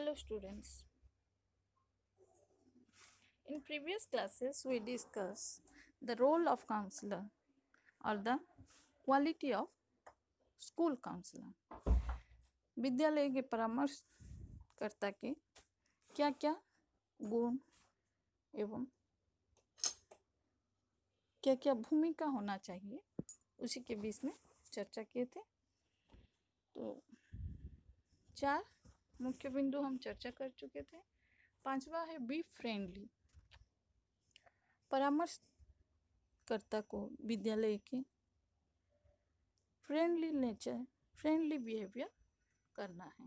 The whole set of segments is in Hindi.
Hello students. In previous classes we discussed the role of counselor or the quality of school counselor. विद्यालय के परामर्शकर्ता के क्या क्या गुण एवं क्या क्या भूमिका होना चाहिए उसी के बीच में चर्चा किए थे। तो 4 मुख्य बिंदु हम चर्चा कर चुके थे। 5वां है बी फ्रेंडली। परामर्शकर्ता को विद्यालय के फ्रेंडली नेचर फ्रेंडली बिहेवियर करना है।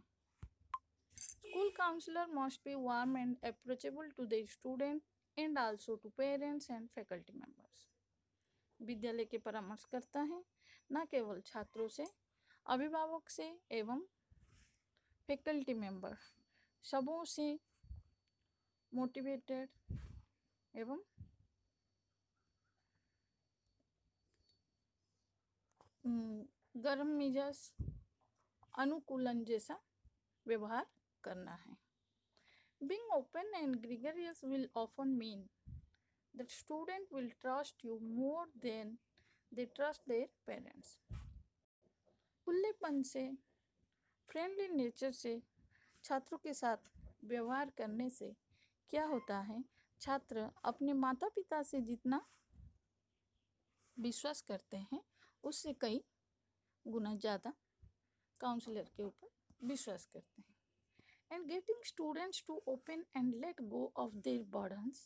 School counsellor must be warm and approachable to the student and also to parents and faculty members. विद्यालय के परामर्शकर्ता हैं न केवल छात्रों से, अभिभावक से एवं फैकल्टी मेंबर सबों से मोटिवेटेड एवं गर्म मिजाज अनुकूलन जैसा व्यवहार करना है। Being open and gregarious will often mean that student will trust you more than they trust their parents. खुलेपन से, फ्रेंडली नेचर से छात्रों के साथ व्यवहार करने से क्या होता है, छात्र अपने माता पिता से जितना विश्वास करते हैं उससे कई गुना ज़्यादा काउंसलर के ऊपर विश्वास करते हैं। And getting students to open and let go of their burdens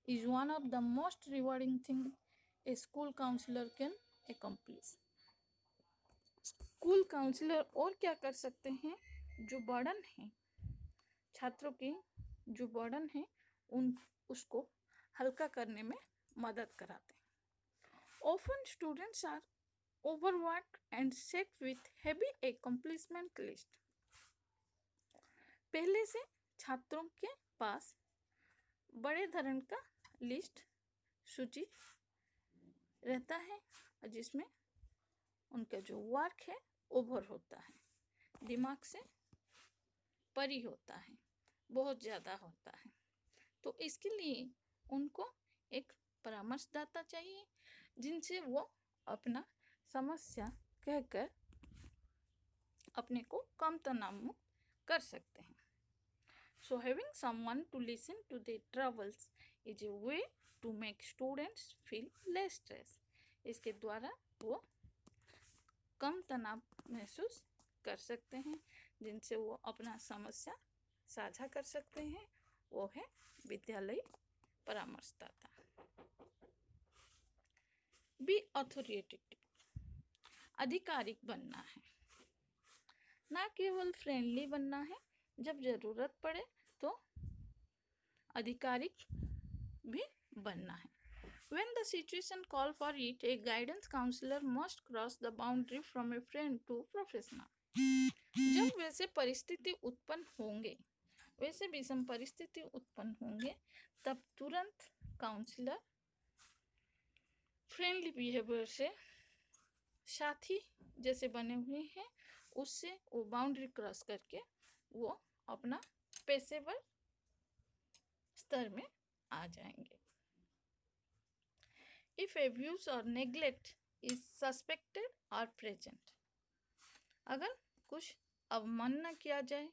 is one of the most rewarding thing a school counselor can accomplish. School counsellor और क्या कर सकते हैं, जो बर्डन है छात्रों की, जो बर्डन है उसको हल्का करने में मदद कराते हैं। Often students are overworked and set with heavy accomplishment list. पहले से छात्रों के पास बड़े धरण का लिस्ट सूची रहता है जिसमें उनका जो वर्क है ओवर होता है, दिमाग से परी होता है, बहुत ज़्यादा होता है। तो इसके लिए उनको एक परामर्शदाता चाहिए जिनसे वो अपना समस्या कहकर अपने को कम तनाव मुक्त कर सकते हैं। So having someone to listen to their troubles is a way to make students feel less stress. इसके द्वारा वो कम तनाव महसूस कर सकते हैं जिनसे वो अपना समस्या साझा कर सकते हैं, वो है विद्यालय परामर्शदाता। बी अथॉरिटेटिव, आधिकारिक बनना है, ना केवल फ्रेंडली बनना है, जब ज़रूरत पड़े तो आधिकारिक भी बनना है। When the situation call for it, a guidance counselor must cross the boundary from a friend to professional. जब वैसे परिस्थिति उत्पन्न होंगे, वैसे विषम परिस्थिति उत्पन्न होंगे, तब तुरंत काउंसलर फ्रेंडली बिहेवियर से साथी जैसे बने हुए हैं उससे वो बाउंड्री क्रॉस करके वो अपना पेशेवर स्तर में आ जाएंगे। If abuse or neglect is suspected or present, अगर कुछ अवमानना किया जाए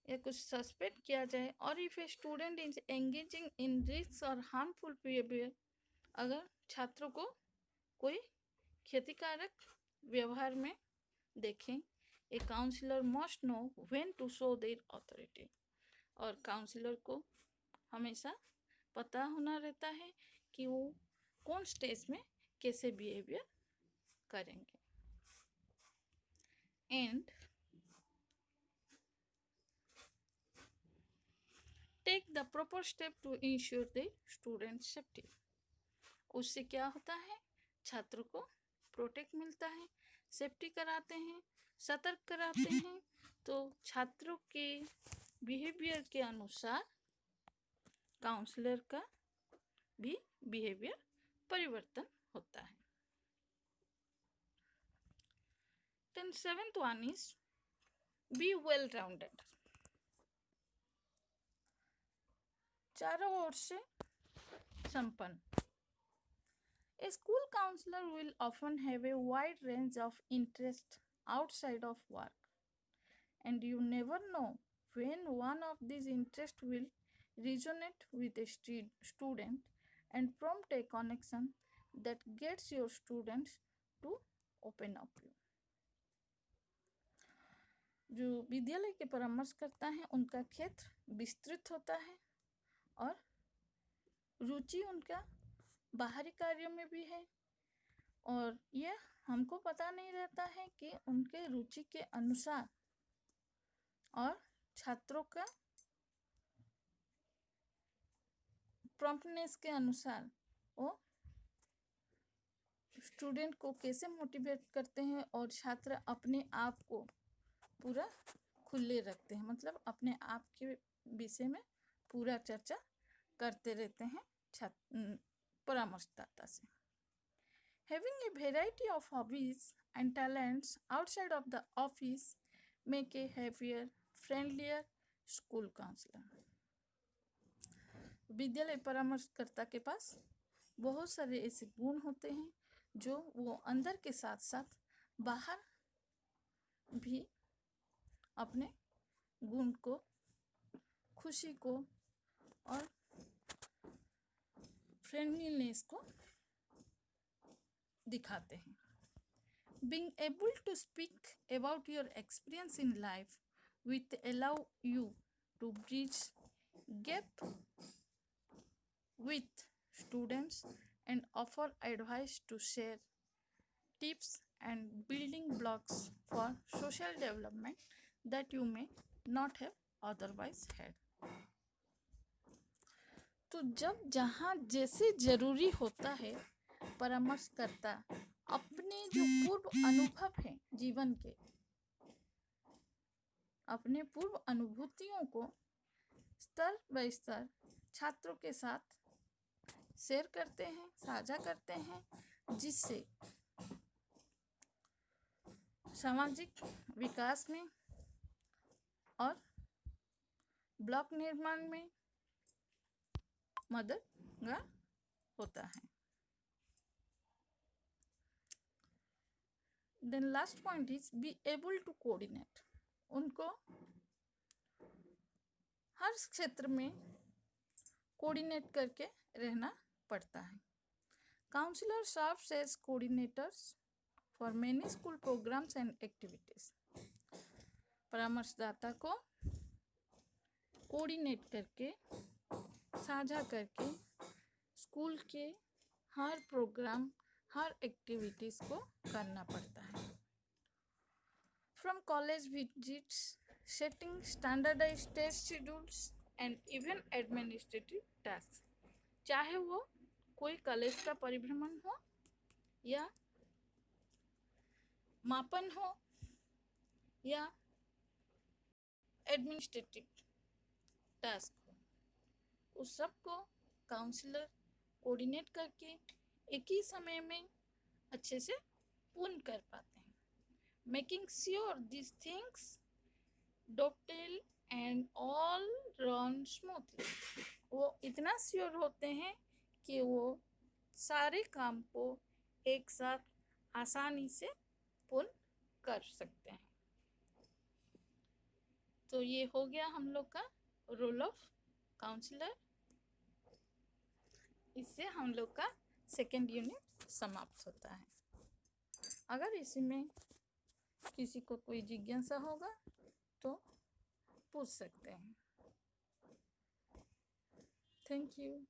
या कुछ सस्पेक्ट किया जाए, और if a student is engaging in risk और हार्मफुल बिहेवियर, अगर छात्रों को कोई क्षतिकारक व्यवहार में देखें, a counsellor must know when to show their authority, और काउंसलर को हमेशा पता होना रहता है कि वो कौन स्टेज में कैसे बिहेवियर करेंगे। And take the proper step to ensure the student safety. उससे क्या होता है, छात्रों को प्रोटेक्ट मिलता है, सेफ्टी कराते हैं, सतर्क कराते हैं, तो छात्रों के बिहेवियर के अनुसार काउंसलर का भी बिहेवियर परिवर्तन होता है। Then 7th one is be well rounded. चारों ओर से संपन्न. A school counselor will often have a wide range of interest outside of work, and you never know when one of these interests will resonate with a student and prompt a connection that gets your students to open up you. जो विद्यालय के परामर्श करता है उनका क्षेत्र विस्तृत होता है और रुचि उनका बाहरी कार्यों में भी है, और यह हमको पता नहीं रहता है कि उनके रुचि के अनुसार और छात्रों का प्रॉम्प्टनेस के अनुसार वो स्टूडेंट को कैसे मोटिवेट करते हैं और छात्र अपने आप को पूरा खुले रखते हैं, मतलब अपने आप के विषय में पूरा चर्चा करते रहते हैं परामर्शदाता से. Having a variety of hobbies and talents outside of the office make a happier, friendlier school counselor. विद्यालय परामर्शकर्ता के पास बहुत सारे ऐसे गुण होते हैं जो वो अंदर के साथ साथ बाहर भी अपने गुण को, खुशी को और फ्रेंडलीनेस को दिखाते हैं. Being able to speak about your experience in life will allow you to bridge gap with students and offer advice to share tips and building blocks for social development that you may not have otherwise had. तो जब जहाँ जैसे जरूरी होता है परामर्शकर्ता अपने जो पूर्व अनुभव हैं जीवन के, अपने पूर्व अनुभूतियों को स्तर बाय स्तर छात्रों के साथ शेयर करते हैं, साझा करते हैं, जिससे सामाजिक विकास में और ब्लॉक निर्माण में मददगार होता है. Then last point is be able to coordinate. उनको हर क्षेत्र में कोऑर्डिनेट करके रहना पड़ता है. Counselor serves as coordinators for many school programs and activities. परामर्शदाता को कोऑर्डिनेट करके, साझा करके स्कूल के हर प्रोग्राम, हर एक्टिविटीज़ को करना पड़ता है. From college visits, setting standardized test schedules and even administrative tasks. चाहे वो कोई कॉलेज का परिभ्रमण हो या मापन हो या एडमिनिस्ट्रेटिव टास्क हो, उस सब को काउंसलर कोऑर्डिनेट करके एक ही समय में अच्छे से पूर्ण कर पाते हैं. Making sure this things dovetail and all run smoothly. वो इतना श्योर होते हैं कि वो सारे काम को एक साथ आसानी से पूर्ण कर सकते हैं. तो ये हो गया हम लोग का रोल ऑफ काउंसलर. इससे हम लोग का सेकेंड यूनिट समाप्त होता है. अगर इसी में किसी को कोई जिज्ञासा होगा तो पूछ सकते हैं. Thank you.